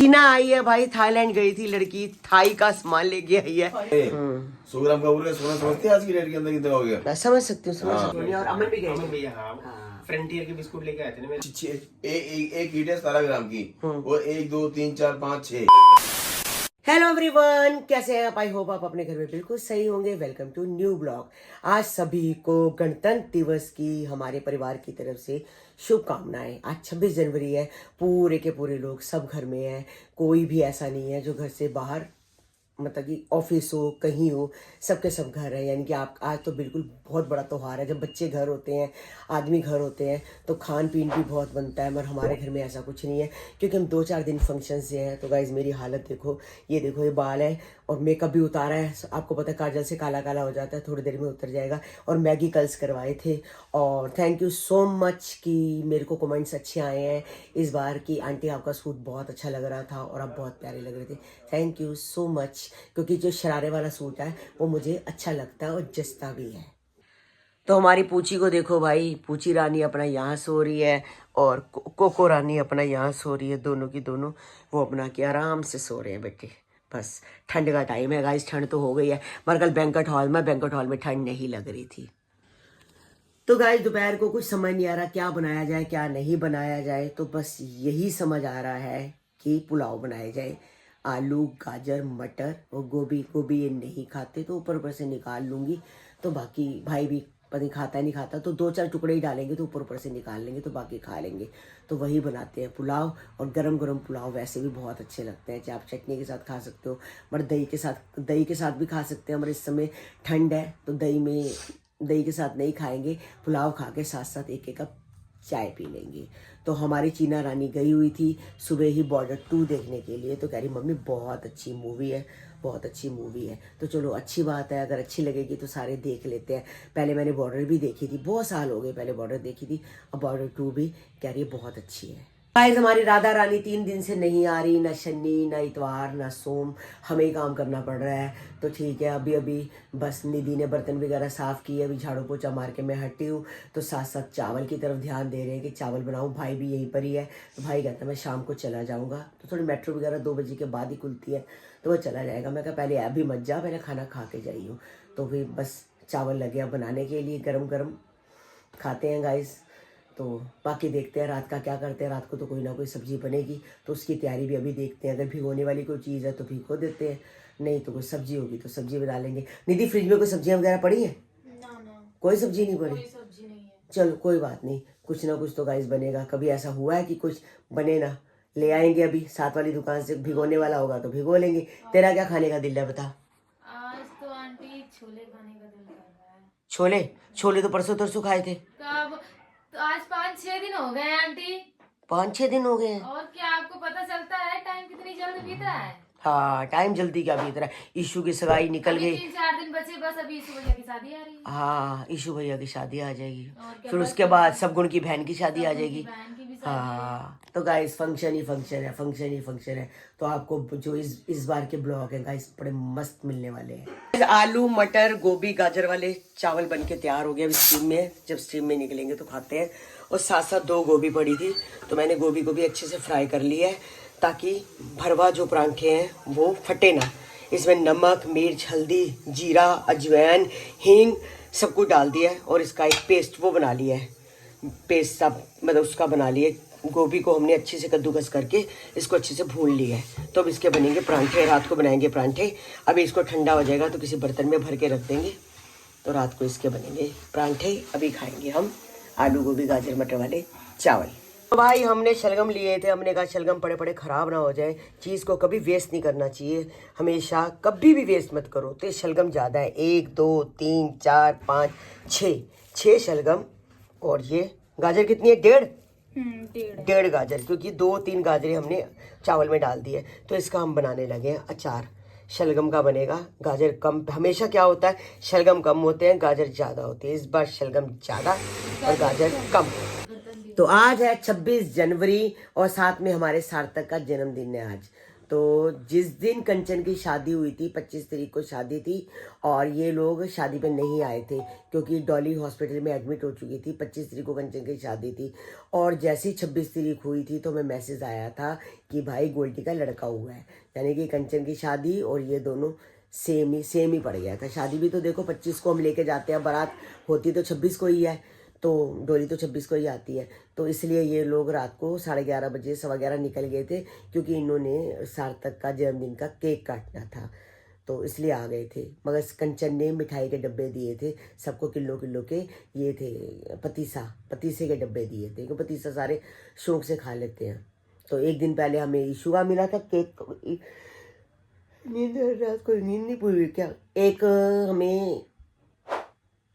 टीना आई है भाई, थाईलैंड गई थी लड़की, थाई का सामान लेके आई है। 100 ग्राम का पूरा सोना समझते हैं आज की रेट के अंदर कितना हो गया? मैं समझ सकती हूँ, समझ सकती हूँ। और अमन भी गए थे। भैया हाँ फ्रंटियर के बिस्कुट लेके आए थे ना मेरे। एक ईट है 17 ग्राम की, वो 1 2 3 4 5 6। हेलो एवरीवन, कैसे हैं आप? आई होप आप अपने घर में बिल्कुल सही होंगे। Welcome to new blog. आज सभी को गणतंत्र दिवस की हमारे परिवार की तरफ से शुभकामनाएं। आज 26 जनवरी है, पूरे के पूरे लोग सब घर में हैं। कोई भी ऐसा नहीं है जो घर से बाहर, मतलब कि ऑफिस हो कहीं हो, सबके सब घर है। यानी कि आप आज तो बिल्कुल बहुत बड़ा त्योहार है। जब बच्चे घर होते हैं, आदमी घर होते हैं, तो खान पीन भी बहुत बनता है। मगर हमारे घर में ऐसा कुछ नहीं है, क्योंकि हम 2-4 दिन फंक्शन से हैं। तो गाइज मेरी हालत देखो, ये देखो, ये बाल है और मेकअप भी उतारा है। आपको पता है काजल से काला काला हो जाता है, थोड़ी देर में उतर जाएगा। और मैगी कल्स करवाए थे। और थैंक यू सो मच कि मेरे को कमेंट्स अच्छे आए हैं इस बार की आंटी आपका सूट बहुत अच्छा लग रहा था और आप बहुत प्यारे लग रहे थे। थैंक यू सो मच, क्योंकि जो शरारे वाला सूट है वो मुझे अच्छा लगता है और जचता भी है। तो हमारी पूची को देखो भाई, पूची रानी अपना यहाँ सो रही है और कोको रानी अपना यहाँ सो रही है। दोनों की दोनों वो अपना के आराम से सो रहे हैं बेटे। बस ठंड का टाइम है गाइस, ठंड तो हो गई है, मगर कल बैंक्वेट हॉल में ठंड नहीं लग रही थी। तो गाइस दोपहर को कुछ समझ नहीं आ रहा क्या बनाया जाए क्या नहीं बनाया जाए। तो बस यही समझ आ रहा है कि पुलाव बनाया जाए। आलू गाजर मटर और गोभी ये नहीं खाते, तो ऊपर ऊपर से निकाल लूंगी। तो बाकी भाई भी पता नहीं खाता नहीं खाता, तो 2-4 टुकड़े ही डालेंगे, तो ऊपर ऊपर से निकाल लेंगे, तो बाकी खा लेंगे। तो वही बनाते हैं पुलाव। और गरम गरम पुलाव वैसे भी बहुत अच्छे लगते हैं, चाहे आप चटनी के साथ खा सकते हो, मगर दही के साथ भी खा सकते हैं। मगर इस समय ठंड है तो दही के साथ नहीं खाएंगे, पुलाव खा के साथ साथ एक कप चाय पी लेंगे। तो हमारी चीना रानी गई हुई थी सुबह ही बॉर्डर 2 देखने के लिए। तो कह रही मम्मी बहुत अच्छी मूवी है, बहुत अच्छी मूवी है। तो चलो अच्छी बात है, अगर अच्छी लगेगी तो सारे देख लेते हैं। पहले मैंने बॉर्डर भी देखी थी, बहुत साल हो गए पहले बॉर्डर देखी थी, अब बॉर्डर 2 भी कह रही है बहुत अच्छी है। गाइस हमारी राधा रानी 3 दिन से नहीं आ रही, ना शनि ना इतवार ना सोम, हमें ही काम करना पड़ रहा है। तो ठीक है, अभी बस निधि ने बर्तन वगैरह साफ़ किए, अभी झाड़ू पोछा मार के मैं हटी हूँ। तो साथ साथ चावल की तरफ ध्यान दे रहे हैं कि चावल बनाऊँ। भाई भी यहीं पर ही है, तो भाई कहता है मैं शाम को चला जाऊँगा। तो थोड़ी मेट्रो वगैरह 2 बजे के बाद ही खुलती है, तो वह चला जाएगा। मैं कहा पहले अभी मत जा, पहले खाना खा के जाइए। तो फिर बस चावल लगे अब बनाने के लिए, गरम गरम खाते हैं गाइस। तो बाकी देखते हैं रात का क्या करते हैं। रात को तो कोई ना कोई सब्जी बनेगी, तो उसकी तैयारी भी अभी देखते हैं। अगर भिगोने वाली कोई चीज़ है तो भिगो देते हैं, नहीं तो कोई सब्जी होगी तो सब्जी बना लेंगे। निधि फ्रिज में कोई सब्जियां वगैरह पड़ी है? ना कोई सब्जी नहीं पड़ी? कोई सब्जी नहीं है। चलो कोई बात नहीं, कुछ ना कुछ तो गाइस बनेगा। कभी ऐसा हुआ है कि कुछ बने ना? ले आएंगे अभी साथ वाली दुकान से, भिगोने वाला होगा तो भिगो लेंगे। तेरा क्या खाने का दिल है बता? आज तो आंटी छोले खाने का दिल कर रहा है। छोले तो परसों तरसों खाए थे। कब? तो आज 5-6 दिन हो गए आंटी। 5-6 दिन हो गए हैं। और क्या आपको पता चलता है टाइम कितनी जल्द बीता है? हाँ टाइम जल्दी क्या बीत रहा है। ईशू की सगाई निकल अभी गई। 3-4 दिन बचे बस, अभी ईशु भैया की शादी आ रही है। हाँ ईशू भैया की शादी आ जाएगी, और क्या, फिर बस उसके बाद सबगुण की बहन की शादी आ जाएगी। बहन की भी शादी है। हाँ तो गाइस फंक्शन ही फंक्शन है। तो आपको जो इस बार के ब्लॉग है गाइस बड़े मस्त मिलने वाले हैं। आलू मटर गोभी गाजर वाले चावल बन के तैयार हो गए। अब स्टीम में, जब स्टीम में निकलेंगे तो खाते हैं। और साथ साथ 2 गोभी पड़ी थी, तो मैंने गोभी को भी अच्छे से फ्राई कर लिया है, ताकि भरवा जो परांठे हैं वो फटे ना। इसमें नमक मिर्च हल्दी जीरा अजवाइन हींग सब कुछ डाल दिया है, और इसका एक पेस्ट वो बना लिया है, पेस्ट सब मतलब उसका बना लिए। गोभी को हमने अच्छे से कद्दूकस करके इसको अच्छे से भून लिया है। तो अब इसके बनेंगे परांठे, रात को बनाएंगे परांठे। अभी इसको ठंडा हो जाएगा तो किसी बर्तन में भर के रख देंगे, तो रात को इसके बनेंगे परांठे। अभी खाएंगे हम आलू गोभी गाजर मटर वाले चावल। तो भाई हमने शलगम लिए थे, हमने कहा शलगम पड़े पड़े ख़राब ना हो जाए, चीज़ को कभी वेस्ट नहीं करना चाहिए, हमेशा कभी भी वेस्ट मत करो। तो शलगम ज़्यादा है, 1 2 3 4 5 6 शलगम। और ये गाजर कितनी है? 1.5 गाजर, क्योंकि 2-3 गाजरें हमने चावल में डाल दिए। तो इसका हम बनाने लगे हैं अचार। शलगम का बनेगा, गाजर कम। हमेशा क्या होता है, शलगम कम होते हैं गाजर ज़्यादा होते हैं। इस बार शलगम ज़्यादा और गाजर कम। तो आज है 26 जनवरी और साथ में हमारे सार्थक का जन्मदिन है आज। तो जिस दिन कंचन की शादी हुई थी 25 तारीख को शादी थी और ये लोग शादी पे नहीं आए थे क्योंकि डॉली हॉस्पिटल में एडमिट हो चुकी थी। 25 तारीख को कंचन की शादी थी और जैसे ही 26 तारीख हुई थी तो मैं मैसेज आया था कि भाई गोल्डी का लड़का हुआ है, यानी कि कंचन की शादी और ये दोनों सेम ही पड़ गया था। शादी भी तो देखो 25 को हम लेके जाते हैं, बारात होती तो 26 को ही है, तो डोली तो 26 को ही आती है। तो इसलिए ये लोग रात को 11:30 बजे 11:15 निकल गए थे क्योंकि इन्होंने सार्थक का जन्मदिन का केक काटना था, तो इसलिए आ गए थे। मगर कंचन ने मिठाई के डब्बे दिए थे सबको, किलो किलो के ये थे, पतीसे के डब्बे दिए थे क्योंकि पतीसा सारे शौक से खा लेते हैं। तो एक दिन पहले हमें ईशू का मिला था केक, नींद रात को नींद नहीं पूरी क्या, एक हमें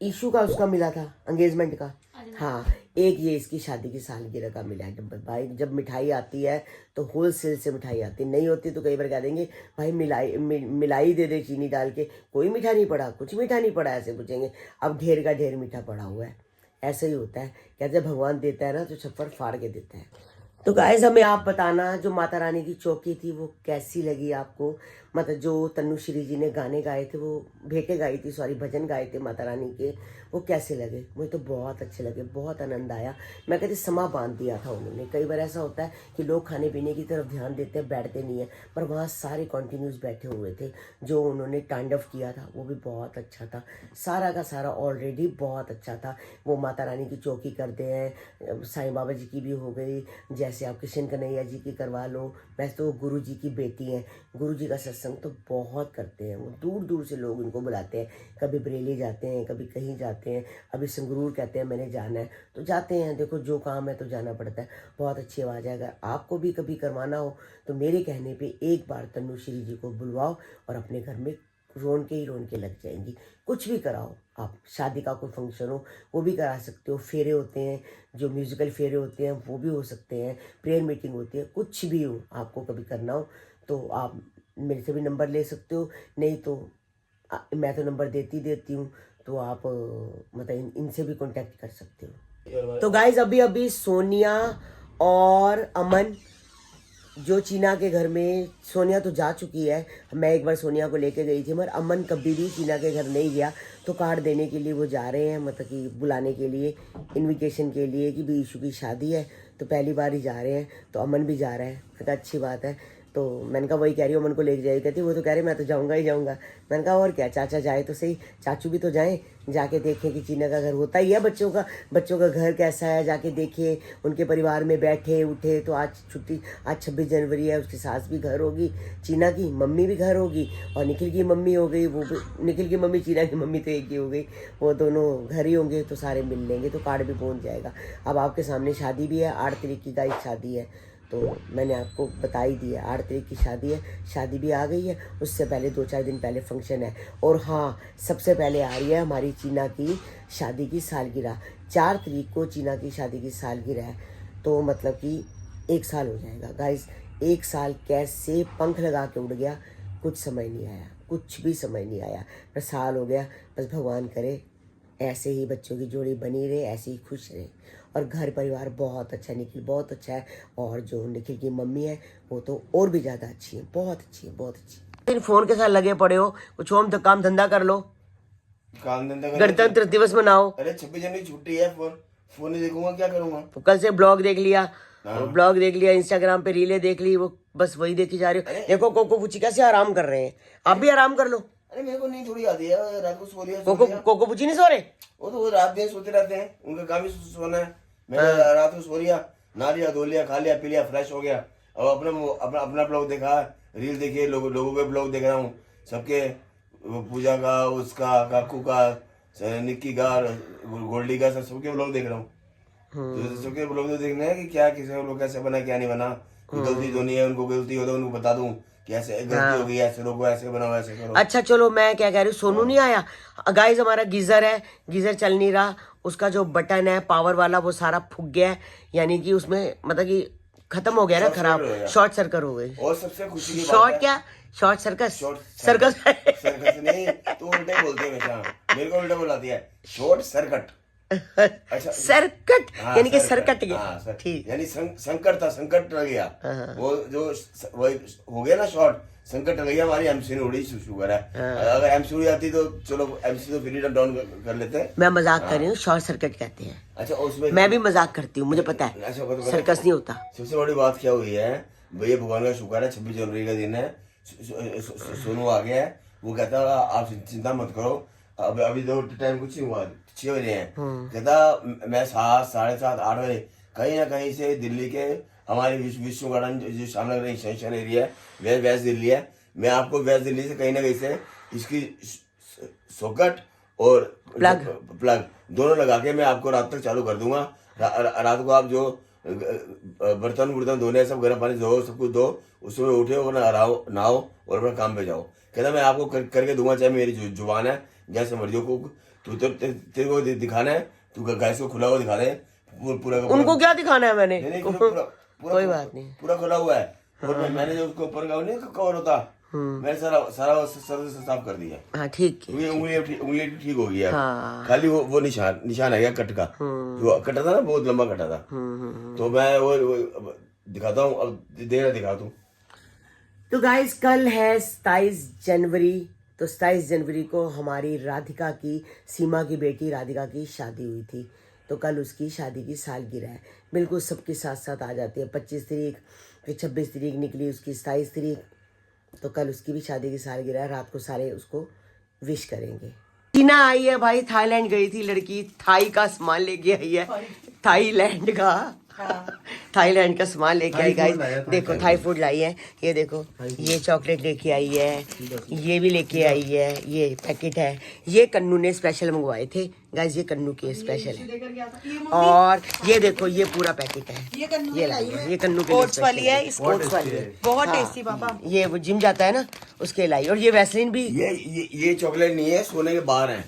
ईशू का उसका मिला था एंगेजमेंट का, हाँ, एक ये इसकी शादी की सालगिरह का मिला है डब्बा। भाई जब मिठाई आती है तो होलसेल से मिठाई आती है, नहीं होती तो कई बार कह देंगे भाई मिलाई दे दे चीनी डाल के, कोई मीठा नहीं पड़ा, कुछ मीठा नहीं पड़ा, ऐसे पूछेंगे। अब ढेर का ढेर मीठा पड़ा हुआ है, ऐसे ही होता है। कहते भगवान देता है ना तो छप्पर फाड़ के देता है। तो गाइस हमें आप बताना जो माता रानी की चौकी थी वो कैसी लगी आपको, मतलब जो तनुश्री जी ने गाने गाए थे, वो भेंटे गाई थी, सॉरी भजन गाए थे माता रानी के, वो कैसे लगे? मुझे तो बहुत अच्छे लगे, बहुत आनंद आया। मैं कहती समा बांध दिया था उन्होंने। कई बार ऐसा होता है कि लोग खाने पीने की तरफ ध्यान देते हैं, बैठते नहीं है, पर वहाँ सारे कॉन्टिन्यूस बैठे हुए थे। जो उन्होंने तांडव किया था वो भी बहुत अच्छा था, सारा का सारा ऑलरेडी बहुत अच्छा था। वो माता रानी की चौकी करते हैं, साईं बाबा जी की भी हो गई, जैसे आप कृष्ण कन्हैया जी की करवा लो, वैसे तो गुरु जी की बेटी हैं, गुरु जी का सत्संग तो बहुत करते हैं। वो दूर दूर से लोग उनको बुलाते हैं, कभी बरेली जाते हैं, कभी कहीं जाते हैं, अभी संगरूर कहते हैं मैंने जाना है तो जाते हैं। देखो जो काम है तो जाना पड़ता है। बहुत अच्छी आवाज़ है। अगर आपको भी कभी करवाना हो तो मेरे कहने पे एक बार तनुश्री जी को बुलवाओ और अपने घर में रोन के लग जाएंगी। कुछ भी कराओ आप, शादी का कोई फंक्शन हो वो भी करा सकते हो, फेरे होते हैं जो म्यूजिकल फेरे होते हैं वो भी हो सकते हैं, प्रेयर मीटिंग होती है, कुछ भी हो आपको कभी करना हो तो आप मेरे से भी नंबर ले सकते हो, नहीं तो मैं तो नंबर देती हूँ, तो आप मतलब इनसे भी कांटेक्ट कर सकते हो। तो गाइज अभी सोनिया और अमन जो चीना के घर में, सोनिया तो जा चुकी है, मैं एक बार सोनिया को लेके गई थी, मगर अमन कभी भी चीना के घर नहीं गया, तो कार्ड देने के लिए वो जा रहे हैं, मतलब कि बुलाने के लिए, इनविटेशन के लिए कि भी ईशू की शादी है तो पहली बार ही जा रहे हैं, तो अमन भी जा रहा है। मैं कहा अच्छी बात है, तो मैंने कहा वही कह रही हूँ अमन को लेके जाएगी, कहती वो तो कह रही मैं तो जाऊँगा ही जाऊँगा। मैंने कहा और क्या, चाचा जाए तो सही, चाचू भी तो जाएं, जाके देखें कि चीना का घर होता ही है, बच्चों का घर कैसा है, जाके देखें, उनके परिवार में बैठे उठे। तो आज छुट्टी, आज 26 जनवरी है, उसकी सास भी घर होगी, चीना की मम्मी भी घर होगी, और निखिल की मम्मी हो गई, वो भी निखिल की मम्मी चीना की मम्मी तो एक ही हो गई, वो दोनों घर ही होंगे, तो सारे मिल लेंगे, तो कार्ड भी पहुँच जाएगा। अब आपके सामने शादी भी है, 8 तारीख की गाइस शादी है, तो मैंने आपको बता ही दिया 8 तारीख की शादी है, शादी भी आ गई है, उससे पहले 2-4 दिन पहले फंक्शन है। और हाँ, सबसे पहले आ रही है हमारी चीना की शादी की सालगिरह, 4 तारीख को चीना की शादी की सालगिरह है, तो मतलब कि 1 साल हो जाएगा गाइस। 1 साल कैसे पंख लगा के उड़ गया, कुछ समझ नहीं आया, कुछ भी समझ नहीं आया, पर साल हो गया। बस भगवान करे ऐसे ही बच्चों की जोड़ी बनी रहे, ऐसे ही खुश रहे, और घर परिवार बहुत अच्छा, निखिल बहुत अच्छा है, और जो निखिल की मम्मी है वो तो और भी ज़्यादा अच्छी है, बहुत अच्छी है, बहुत अच्छी। फिर फोन के साथ लगे पड़े हो, कुछ होम तो काम धंधा कर लो, काम धंधा गणतंत्र दिवस मनाओ। अरे 26 जनवरी छुट्टी है, फोन नहीं देखूंगा, क्या करूंगा? तो कल से ब्लॉग देख लिया, ब्लॉग देख लिया, इंस्टाग्राम पे रीलें देख ली, वो बस वही देखी जा रही हो। देखो कोको पुची कैसे आराम कर रहे हैं, आप भी आराम कर लो। अरे मेरे को नींद थोड़ी आती है, रात को सो लिया। कोको पुची नहीं सो रहे? वो तो रात दिन सोते रहते हैं, उनका काम ही सोना है। मैं रात को सो लिया, नहा लिया, धो लिया, खा लिया, पी लिया, फ्रेश हो गया, और अपना ब्लॉग देखा, रील देखिए, लोगों के ब्लॉग देख रहा हूँ, सबके, पूजा का, उसका, काकू का, निक्की का, गोल्डी का, सबके ब्लॉग देख रहा हूँ। तो सबके ब्लॉग तो देखना है कि क्या किसी का ब्लॉग कैसे बना, क्या नहीं बना, कोई गलती तो नहीं है, उनको गलती हो तो उनको बता दूं कैसे गलती हो गई, ऐसे लोगो, ऐसे बनाओ, ऐसे करो। अच्छा चलो, मैं क्या कह रही हूँ, सोनू नहीं आया गाइस, हमारा गीजर है, गीजर चल नहीं रहा, उसका जो बटन है पावर वाला वो सारा फूक गया है, यानी कि उसमें मतलब कि खत्म हो गया ना, खराब, शॉर्ट सर्किट हो गई। और सबसे खुशी की शॉर्ट क्या, शॉर्ट सर्कस, सर्कस सर्कस नहीं, तू उल्टे बोलते हमेशा, मेरे को उल्टा बुलाती है, शॉर्ट सर्किट। अच्छा सरकट हाँ, यानी कि सर सर कट, कट गया। हाँ, सर, ठीक। यानी संकट था, संकट रह गया। वो जो वही हो गया ना शॉर्ट, संकट रह गया। हमारी एमसी उड़ी शुगर है। अगर एमसी उड़ी आती तो चलो, एमसी तो फिर डाउन कर लेते हैं। मैं मजाक कर रही हूँ, शॉर्ट सर्किट कहते हैं। अच्छा उसमें मैं भी मजाक करती हूँ, मुझे पता है। अच्छा, बताओ। सर्कस नहीं होता। सबसे बड़ी बात क्या हुई है भैया, भगवान का शुक्र है 26 जनवरी का दिन है। सोनू आ गया है। वो कहता है आप चिंता मत करो, अब अभी तो टाइम कुछ नहीं हुआ, 6 बजे हैं। कहता मैं 7, 7:30, 8 बजे कहीं ना कहीं से दिल्ली के हमारे विष्णु गार्डन जो श्यामनगर एक्सटेंशन एरिया है, वेस्ट दिल्ली है, मैं आपको वेस्ट दिल्ली से कहीं ना कहीं से इसकी सॉकेट और प्लग दोनों लगा के मैं आपको रात तक चालू कर दूंगा। रात को आप जो बर्तन धोने सब, गर्म पानी धो, सब कुछ धो, उसमें उठे और नहाओ और अपना काम पे जाओ। कहता मैं आपको करके दूंगा, चाहे मेरी जुबान है, जैसे मर्जियों को तू तो तेरे को दिखाना है, तू गैस को खुला हुआ दिखा दे पूरा। उनको क्या दिखाना है मैंने? नहीं, पूरा कोई बात नहीं, पूरा खुला हुआ है। और मैंने जो उसके ऊपर का नहीं कवर होता, मैंने सारा साफ कर दिया। हाँ ठीक है। उंगली ठीक हो गई है। हाँ। खाली वो निशान है क्या कट का, जो कटा था ना, बहुत लंबा कटा था। तो मैं वो दिखाता हूँ, अब दिखा दूं। तो गाइस कल है 27 जनवरी। तो 27 जनवरी को हमारी राधिका की, सीमा की बेटी राधिका की शादी हुई थी। तो कल उसकी शादी की सालगिरह है। बिल्कुल सबके साथ साथ आ जाती है। 25 तारीख, फिर 26 तारीख निकली उसकी 27 तारीख। तो कल उसकी भी शादी की सालगिरह है। रात को सारे उसको विश करेंगे। टीना आई है भाई, थाईलैंड गई थी लड़की, थाई का सामान लेके आई है। थाईलैंड का थाईलैंड का सामान लेके आई गाइस। देखो थाई फूड लाई है। ये देखो, ये चॉकलेट लेके आई है, ये भी लेके आई है, ये पैकेट है। ये कन्नू ने स्पेशल मंगवाए थे गाइस, ये कन्नू के स्पेशल है। और ये देखो, ये पूरा पैकेट है, ये लाई है, ये कन्नू के ओट्स वाली है, ओट्स वाली है, बहुत टेस्टी पापा। ये वो जिम जाता है ना उसके लाई। और ये वैसलीन भी। ये चॉकलेट नहीं है, सोने के बाहर है।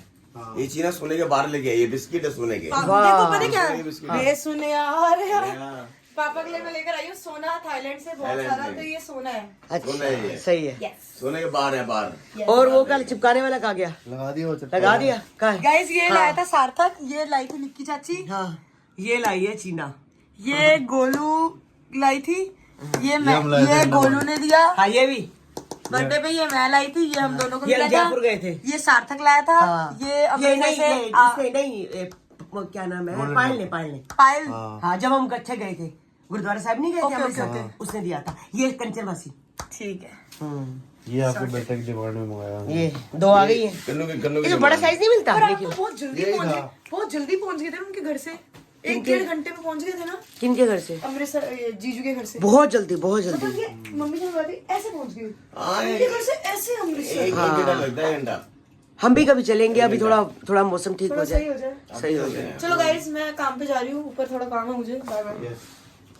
ये चीना सोने के बाहर लेके आई, ये बिस्किट है सोने के। देखो पता क्या सोने के बिस्किट है। ये सुने यार हाँ। पापा के लिए मैं लेकर आई हूँ सोना, थाईलैंड से बहुत थाईलैंड सारा। से। तो ये सोना है। सोना है ये। सही है। सोने के बाहर है, बाहर। और वो कल चिपकाने वाला कहा गया? लगा दिया कहा है? गाइस ये लाया था सार्थक, ये लाई थी निक्की चाची, हाँ, ये लाई है चीना। ये गोलू लाई थी, ये गोलू ने दिया हाँ, ये भी बर्थडे पे, ये मैं लाई थी, ये हम दोनों को ये मिला था। जयपुर गए थे। ये सार्थक लाया था। हाँ। ये अमेरिका नहीं, से इसने नहीं, वो क्या नाम है, पायल ने पायल। हाँ, जब हम कच्चे गए थे गुरुद्वारा साहब नहीं गए थे ओके, अमृतसर, ओके, ओके। उसने दिया था। ये कंचन वासी। ठीक है। ये आपके बेटे के डिमांड में मंगाया। ये 2 आ गई है। कन्नू ये तो बड़ा साइज नहीं मिलता पर आप लेकिन। तो बहुत जल्दी पहुंच गए, बहुत जल्दी पहुंच गए थे उनके घर से। 1-1.5 घंटे में पहुंच गए थे ना किनके घर से? अमृतसर, ये जीजू के घर से। बहुत जल्दी, बहुत जल्दी। मतलब ये मम्मी ने बोला ऐसे पहुंच गई, हाँ, उनके घर से ऐसे अमृतसर। एक घंटा लगता है, घंटा। हम भी कभी चलेंगे, अभी थोड़ा मौसम ठीक थोड़ा हो सही जाए। हो जाए। सही हो जाए। चलो गाइस मैं काम पे जा रही हूँ, ऊपर थोड़ा काम है मुझे। Bye bye.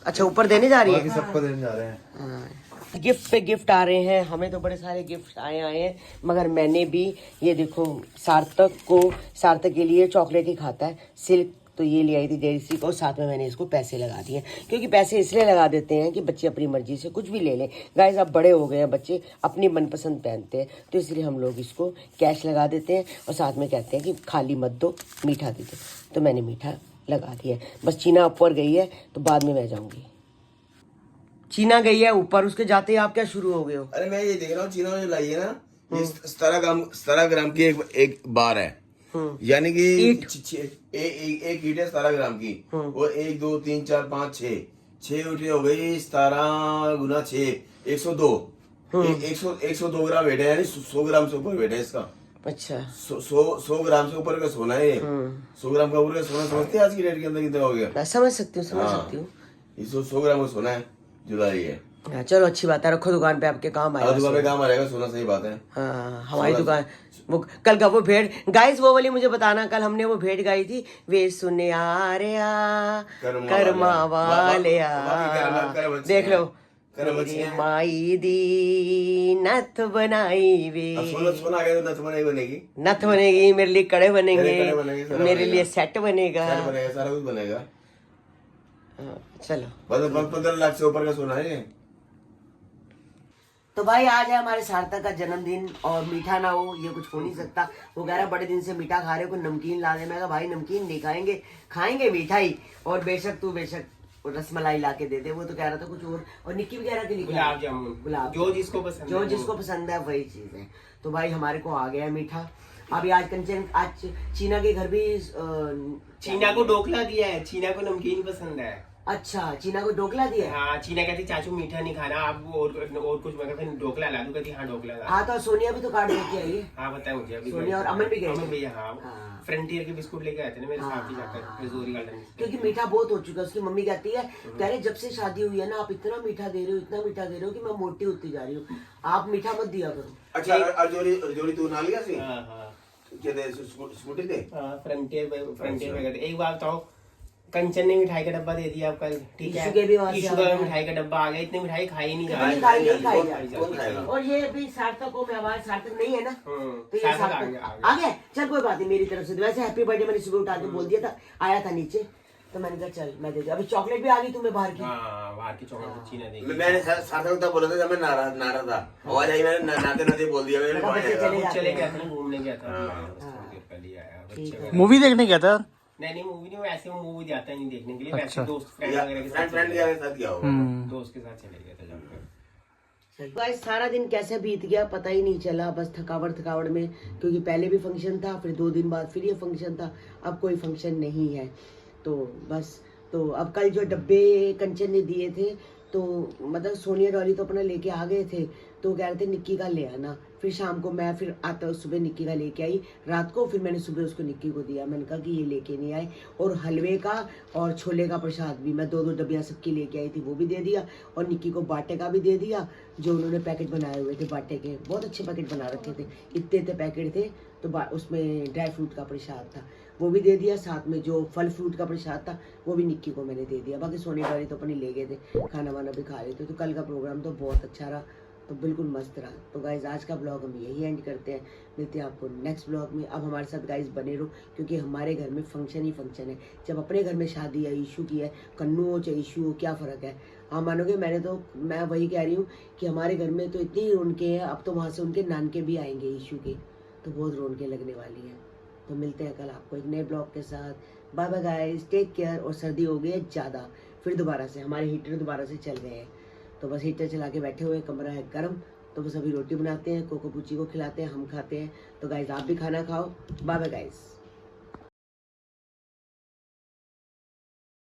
अच्छा, ऊपर देने जा रही है? बाकी सबको देने जा रहे हैं। गिफ्ट पे गिफ्ट आ रहे हैं, हमें तो बड़े सारे गिफ्ट आए हैं। मगर मैंने भी, ये देखो, सार्थक के लिए चॉकलेट ही खाता है, सिल्क तो ये ले आई थी डेयरी को। साथ में मैंने इसको पैसे लगा दिए, क्योंकि पैसे इसलिए लगा देते हैं कि बच्चे अपनी मर्जी से कुछ भी ले लें। गाइस अब बड़े हो गए हैं बच्चे, अपनी मनपसंद पहनते हैं, तो इसलिए हम लोग इसको कैश लगा देते हैं और साथ में कहते हैं कि खाली मत दो, मीठा दे दो। तो मैंने मीठा लगा दिया है। बस चीना ऊपर गई है तो बाद में मैं जाऊंगी। चीना गई है ऊपर, उसके जाते ही आप क्या शुरू हो गए हो? अरे मैं ये देख रहा हूँ, चीना जो लाई है ना, ये 17 ग्राम की एक बार है। यानी कि एक ईट है 17 ग्राम की। और 1 2 3 4 5 6 ईटें हो गई। 17 गुना 6 102। 102 ग्राम वेट है, यानी 100 ग्राम से ऊपर वेट है इसका। अच्छा, 100 ग्राम से ऊपर का सोना है ये। 100 ग्राम का ऊपर का सोना समझते हैं आज की डेट के अंदर कितना हो गया? मैं समझ सकती हूँ, समझ सकती हूँ। ये 100 ग्राम का सोना है जो लाई है। हाँ, चलो अच्छी बात है, रखो दुकान पे, आपके काम आएगा। दुकान पे काम आ जाएगा सोना, सही बात है। हाँ, हमारी दुकान। वो कल का वो भेड़ गाइस, वो वाली मुझे बताना, कल हमने वो भेड़ गाई थी, वे सुने आ रे आ कर्मा वाले आ। देख लो, मेरी माई दी नथ बनाई वे। सोना आ गया तो नथ बनेगी, नथ बनेगी, मेरे लिए कड़े बनेंगे, कड़े बनेंगे, सारा मेरे बनेगा। लिए सेट बनेगा। सारा बनेगा, सारा कुछ बनेगा। चलो, 15 लाख से ऊपर का सोना है ये। तो भाई आज है हमारे सार्थक का जन्मदिन और मीठा ना हो ये कुछ हो नहीं सकता। वो कह रहा बड़े दिन से मीठा खा रहे हो, कोई नमकीन ला दे। मैं कहा भाई नमकीन नहीं खाएंगे, खाएंगे मिठाई। और बेशक रसमलाई ला के दे दे। वो तो कह रहा था कुछ और निक्की वगैरह के लिए गुलाब जामुन, गुलाब जो जिसको पसंद है वही चीज है। तो भाई हमारे को आ गया है मीठा। अभी आज कंचन आज चीना के घर भी चीना को ढोकला दिया है, चीना को नमकीन पसंद है। अच्छा चीना को ढोकला दिया है। हाँ, चीना कहती चाचू मीठा नहीं खाना, आप वो और कुछ मैं कहती ढोकला ला दूं, कहती हाँ ढोकला ला। हाँ तो सोनिया भी तो कार्ड लेके आई है। हाँ बताए मुझे अभी सोनिया और अमन भी गए थे। अमन भैया हाँ हाँ। फ्रंटियर के बिस्कुट लेके आए थे ना मेरे साथ ही जाकर रिजोरी गार्डन से। क्योंकि मीठा बहुत हो चुका है। उसकी मम्मी कहती है कह रहे जब से शादी हुई है ना आप इतना मीठा दे रहे हो, इतना मीठा दे रहे हो कि मैं मोटी होती जा रही हूँ। आप मीठा मत दिया करो। अच्छा अर्जोरी तू ना लिया सी हाँ हाँ क्या दे स्कूटी दे फ्रंटियर में गए थे। एक बार बताओ, कंचन ने मिठाई का डब्बा दे दिया आपका, ठीक है, ईशू के भी वहाँ से ईशू आ का गया। मिठाई का डब्बा आ गया, इतनी मिठाई खाई नहीं जा इतनी खाई नहीं खाई रही। कौन खाएगा? और ये भी सार्थक को मेहमान सार्थक नहीं है ना तो ये सार्थक आ सार्थक गया, आ गया। चल कोई बात नहीं मेरी तरफ से। वैसे हैप्पी बर्थडे मैंने सुबह उठा के बोल दिया था, आया था नीचे तो मैंने कहा चल मैं दे दिया। अभी चॉकलेट भी आ गई तुम्हें बाहर की। हाँ बाहर की चॉकलेट अच्छी ना देखी। मैंने सार्थक तक बोला था जब मैं नारा था, आवाज आई मैंने नाते बोल दिया मैंने मेरा बच्चे चले जाते चले हैं। गया था ना, घूमने गया था पहले आया बच्चे। मूवी देखने गया था। नहीं मूवी नहीं, वैसे वो मूवी जाता नहीं देखने के लिए, वैसे दोस्त फ्रेंड वगैरह के फ्रेंड के साथ गया होगा। दोस्त के साथ चले गया था जाकर। गाइस सारा दिन कैसे बीत गया पता ही नहीं चला, बस थकावट में। क्योंकि पहले भी फंक्शन था, फिर 2 दिन बाद फिर ये फंक्शन था, अब कोई फंक्शन नहीं है। तो बस तो अब कल जो डब्बे कंचन ने दिए थे तो मतलब सोनिया डॉली तो अपना लेके आ गए थे, तो कह रहे थे निक्की का ले आना। फिर शाम को मैं फिर आता सुबह निक्की का लेके आई, रात को फिर मैंने सुबह उसको निक्की को दिया। मैंने कहा कि ये लेके नहीं आए। और हलवे का और छोले का प्रसाद भी मैं 2-2 डब्बियाँ सबकी लेके आई थी, वो भी दे दिया। और निक्की को बाटे का भी दे दिया, जो उन्होंने पैकेट बनाए हुए थे बाटे के, बहुत अच्छे पैकेट बना रखे थे, इतने पैकेट थे। तो उसमें ड्राई फ्रूट का प्रसाद था, वो भी दे दिया। साथ में जो फल फ्रूट का प्रसाद था वो भी निक्की को मैंने दे दिया। बाकी सोने वाली तो अपनी ले गए थे, खाना वाना भी खा रहे थे। तो कल का प्रोग्राम तो बहुत अच्छा रहा, तो बिल्कुल मस्त रहा। तो गाइज आज का ब्लॉग हम यही एंड करते हैं, मिलते हैं आपको नेक्स्ट ब्लॉग में। अब हमारे साथ गाइज बने रहो, क्योंकि हमारे घर में फंक्शन ही फंक्शन है। जब अपने घर में शादी है, इशू की है, कन्नू हो चाहे इशू हो, क्या फ़र्क है। हाँ मानोगे, मैं वही कह रही हूँ कि हमारे घर में तो इतनी रौनकें हैं, अब तो वहाँ से उनके नानके भी आएंगे इशू के, तो बहुत रौनकें लगने वाली हैं। तो मिलते हैं कल आपको एक नए ब्लॉग के साथ। Bye bye guys, take care. और सर्दी हो गई है ज़्यादा, फिर दोबारा से हमारे हीटर दोबारा से चल गए हैं, तो बस हीटर चला के बैठे हुए, कमरा है गर्म। तो बस अभी रोटी बनाते हैं, कोको पुची को खिलाते हैं, हम खाते हैं। तो गाइस आप भी खाना खाओ। Bye bye guys.